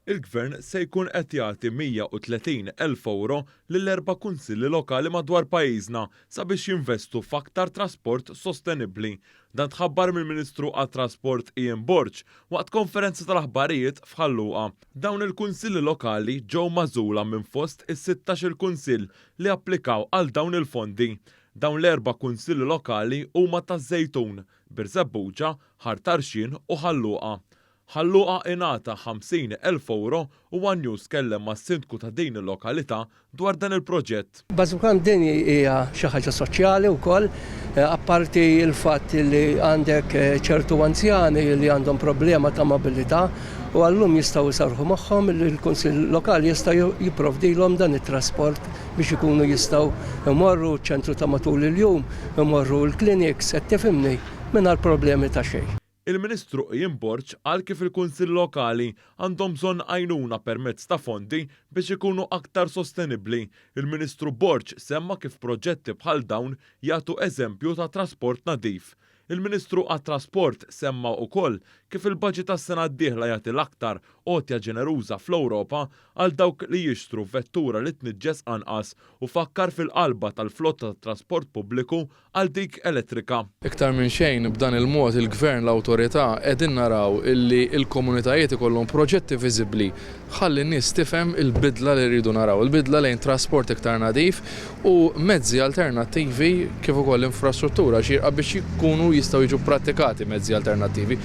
Il-Gvern se jkun qed jagħti 130,000 euro lill-4 kunsilli lokali madwar pajjiżna sabiex jinvestu f'aktar trasport sostenibbli. Dan tħabbar mill-Ministru għat-Trasport Ian Borg waqt konferenza tal-aħbarijiet f'Ħalluqa. Dawn il-kunsilli lokali ġew magħżula minn fost is-16 kunsill li applikaw għal dawn il-fondi. Dawn l-4 kunsilli lokali huma taż-Żejtun, Birsebbuġa, Ħartarxien u Ħalluqa. Ħalluqa ingħata 50,000 euro u One News kellem mas-sindku ta' din il-lokalità dwar dan il-proġett. Bażikament din hija xi ħaġa soċjali wkoll, apparti l-fatt li għandek ċertu anzjani li għandhom problema ta' mobilità u għallum jistgħu jsarħu magħhom il-kunsill lokali jista' jipprovdilhom dan it-trasport biex ikunu jistgħu imorru ċentru ta' matul il-jum, imorru l-clinics, qed tifhimni mingħajr problemi ta' xejn. Il-Ministru Ian Borg qal kif il-Kunsill Lokali għandhom bżonn għajnuna permezz ta' fondi biex ikunu aktar sostenibbli. Il-Ministru Borg semma kif proġetti bħal dawn jagħtu eżempju ta' trasport nadif. Il-Ministru għat-Trasport semma wkoll kif il-baġit tas-sena d-dieħla jagħti l-aktar għotja ġeneruża fl-Ewropa għal dawk li jixtru vettura li tniġġes anqas u fakkar fil-qalba tal-flotta tat-trasport pubbliku għal dik elettrika. Iktar minn xejn b'dan il-mod il-Gvern l-awtorità qegħdin naraw illi l-komunitajiet ikollhom proġetti viżibbli ħalli n-nies tifhem il-bidla li rridu naraw, il-bidla lejn trasport iktar nadif u mezzi alternattivi kif ukoll infrastruttura xierqa biex jkunu jistgħu jiġu prattikati mezzi alternattivi.